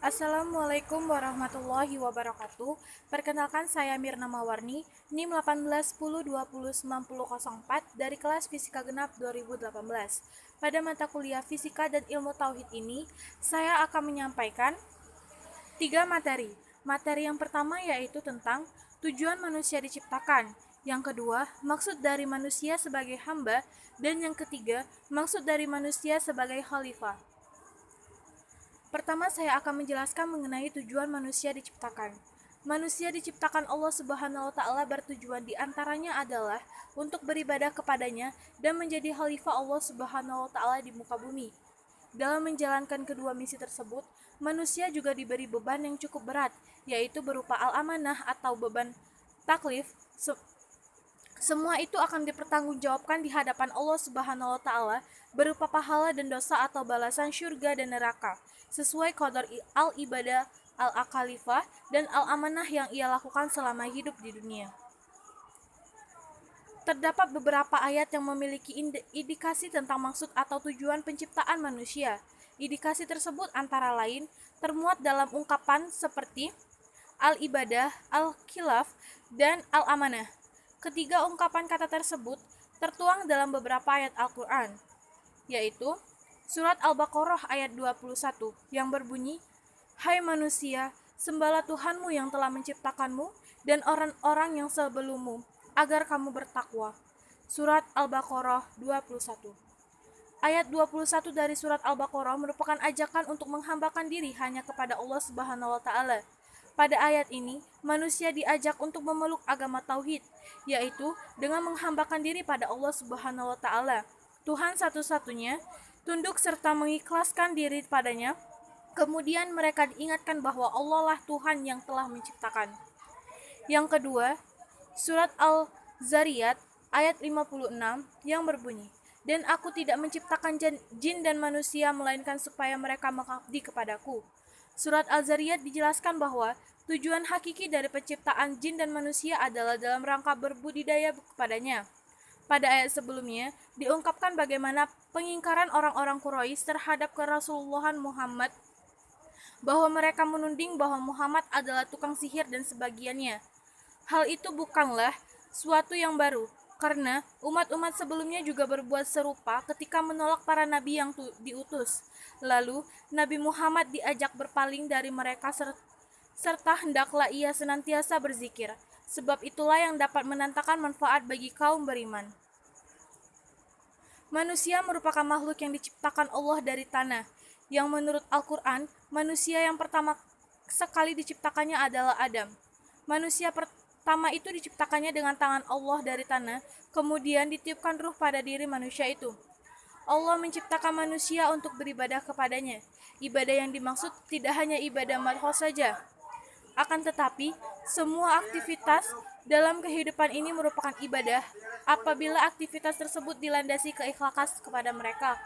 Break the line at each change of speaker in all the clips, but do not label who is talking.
Assalamualaikum warahmatullahi wabarakatuh. Perkenalkan saya Mirna Mawarni, NIM 1810209004 dari kelas Fisika Genap 2018. Pada mata kuliah Fisika dan Ilmu Tauhid ini, saya akan menyampaikan 3 materi. Materi yang pertama yaitu tentang tujuan manusia diciptakan. Yang kedua, maksud dari manusia sebagai hamba. Dan yang ketiga, maksud dari manusia sebagai khalifah. Pertama, saya akan menjelaskan mengenai tujuan manusia diciptakan. Manusia diciptakan Allah Subhanahu wa Ta'ala bertujuan diantaranya adalah untuk beribadah kepadanya dan menjadi khalifah Allah Subhanahu wa Ta'ala di muka bumi. Dalam menjalankan kedua misi tersebut, manusia juga diberi beban yang cukup berat, yaitu berupa al-amanah atau beban taklif. Semua itu akan dipertanggungjawabkan di hadapan Allah Subhanahu wa Ta'ala berupa pahala dan dosa atau balasan syurga dan neraka, sesuai qadar al-ibadah, al-akalifah, dan al-amanah yang ia lakukan selama hidup di dunia. Terdapat beberapa ayat yang memiliki indikasi tentang maksud atau tujuan penciptaan manusia. Indikasi tersebut antara lain termuat dalam ungkapan seperti al-ibadah, al-khilaf, dan al-amanah. Ketiga ungkapan kata tersebut tertuang dalam beberapa ayat Al-Quran, yaitu Surat Al-Baqarah ayat 21 yang berbunyi, "Hai manusia, sembahlah Tuhanmu yang telah menciptakanmu dan orang-orang yang sebelummu, agar kamu bertakwa." Surat Al-Baqarah 21. Ayat 21 dari surat Al-Baqarah merupakan ajakan untuk menghambakan diri hanya kepada Allah Subhanahu wa Ta'ala. Pada ayat ini, manusia diajak untuk memeluk agama tauhid, yaitu dengan menghambakan diri pada Allah Subhanahu wa Ta'ala, Tuhan satu-satunya, tunduk serta mengikhlaskan diri padanya. Kemudian mereka diingatkan bahwa Allah lah Tuhan yang telah menciptakan. Yang kedua, surat Al-Zariyat ayat 56 yang berbunyi, "Dan aku tidak menciptakan jin dan manusia melainkan supaya mereka mengabdi kepadaku." Surat Al-Zariyat dijelaskan bahwa tujuan hakiki dari penciptaan jin dan manusia adalah dalam rangka berbudidaya kepadanya. Pada ayat sebelumnya, diungkapkan bagaimana pengingkaran orang-orang Quraisy terhadap Rasulullah Muhammad, bahwa mereka menuding bahwa Muhammad adalah tukang sihir dan sebagiannya. Hal itu bukanlah suatu yang baru, karena umat-umat sebelumnya juga berbuat serupa ketika menolak para nabi yang diutus. Lalu, Nabi Muhammad diajak berpaling dari mereka serta hendaklah ia senantiasa berzikir, sebab itulah yang dapat mendatangkan manfaat bagi kaum beriman. Manusia merupakan makhluk yang diciptakan Allah dari tanah, yang menurut Al-Quran, manusia yang pertama sekali diciptakannya adalah Adam. Manusia pertama itu diciptakannya dengan tangan Allah dari tanah, kemudian ditiupkan ruh pada diri manusia itu. Allah menciptakan manusia untuk beribadah kepadanya. Ibadah yang dimaksud tidak hanya ibadah madhoh saja, akan tetapi semua aktivitas dalam kehidupan ini merupakan ibadah apabila aktivitas tersebut dilandasi keikhlasan kepada mereka.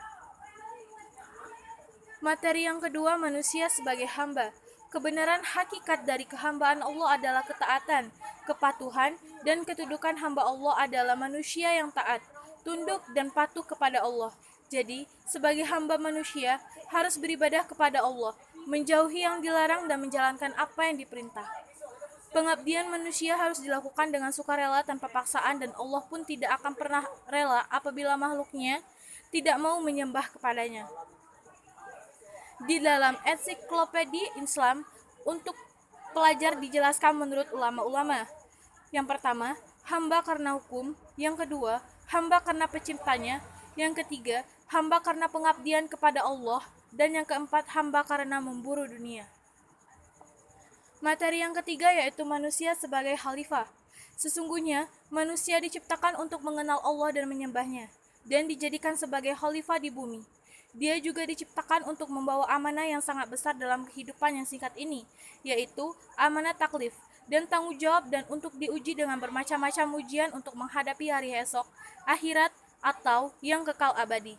Materi yang kedua, manusia sebagai hamba. Kebenaran hakikat dari kehambaan Allah adalah ketaatan, kepatuhan, dan kedudukan hamba Allah adalah manusia yang taat, tunduk, dan patuh kepada Allah. Jadi, sebagai hamba manusia harus beribadah kepada Allah, menjauhi yang dilarang dan menjalankan apa yang diperintah. Pengabdian manusia harus dilakukan dengan sukarela tanpa paksaan, dan Allah pun tidak akan pernah rela apabila makhluknya tidak mau menyembah kepadanya. Di dalam ensiklopedia Islam untuk pelajar dijelaskan menurut ulama-ulama. Yang pertama, hamba karena hukum. Yang kedua, hamba karena penciptanya. Yang ketiga, hamba karena pengabdian kepada Allah. Dan yang keempat, hamba karena memburu dunia. Materi yang ketiga yaitu manusia sebagai khalifah. Sesungguhnya, manusia diciptakan untuk mengenal Allah dan menyembahnya, dan dijadikan sebagai khalifah di bumi. Dia juga diciptakan untuk membawa amanah yang sangat besar dalam kehidupan yang singkat ini, yaitu amanah taklif dan tanggung jawab, dan untuk diuji dengan bermacam-macam ujian untuk menghadapi hari esok, akhirat, atau yang kekal abadi.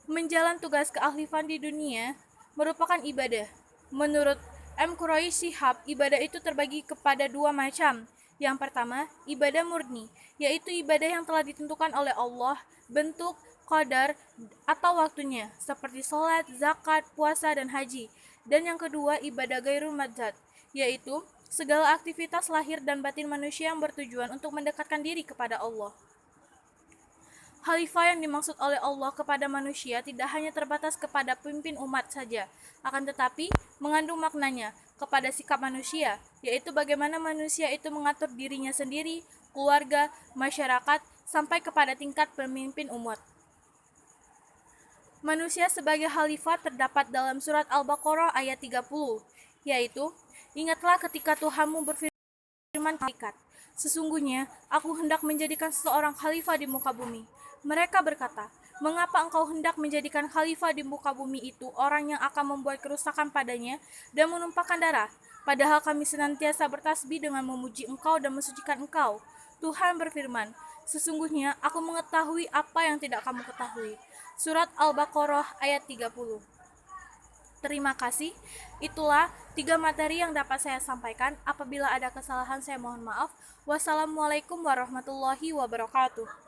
Menjalan tugas keakhlifan di dunia merupakan ibadah. Menurut M. Quraish Shihab, ibadah itu terbagi kepada dua macam. Yang pertama, ibadah murni, yaitu ibadah yang telah ditentukan oleh Allah, bentuk, qadar, atau waktunya, seperti sholat, zakat, puasa, dan haji. Dan yang kedua, ibadah gairul madzat, yaitu segala aktivitas lahir dan batin manusia yang bertujuan untuk mendekatkan diri kepada Allah. Khalifah yang dimaksud oleh Allah kepada manusia tidak hanya terbatas kepada pemimpin umat saja, akan tetapi mengandung maknanya kepada sikap manusia, yaitu bagaimana manusia itu mengatur dirinya sendiri, keluarga, masyarakat, sampai kepada tingkat pemimpin umat. Manusia sebagai khalifah terdapat dalam surat Al-Baqarah ayat 30, yaitu, ingatlah ketika Tuhanmu berfirman malaikat, sesungguhnya aku hendak menjadikan seseorang khalifah di muka bumi. Mereka berkata, mengapa engkau hendak menjadikan khalifah di muka bumi itu orang yang akan membuat kerusakan padanya dan menumpahkan darah? Padahal kami senantiasa bertasbih dengan memuji engkau dan mensucikan engkau. Tuhan berfirman, sesungguhnya aku mengetahui apa yang tidak kamu ketahui. Surat Al-Baqarah ayat 30. Terima kasih. Itulah 3 materi yang dapat saya sampaikan. Apabila ada kesalahan saya mohon maaf. Wassalamualaikum warahmatullahi wabarakatuh.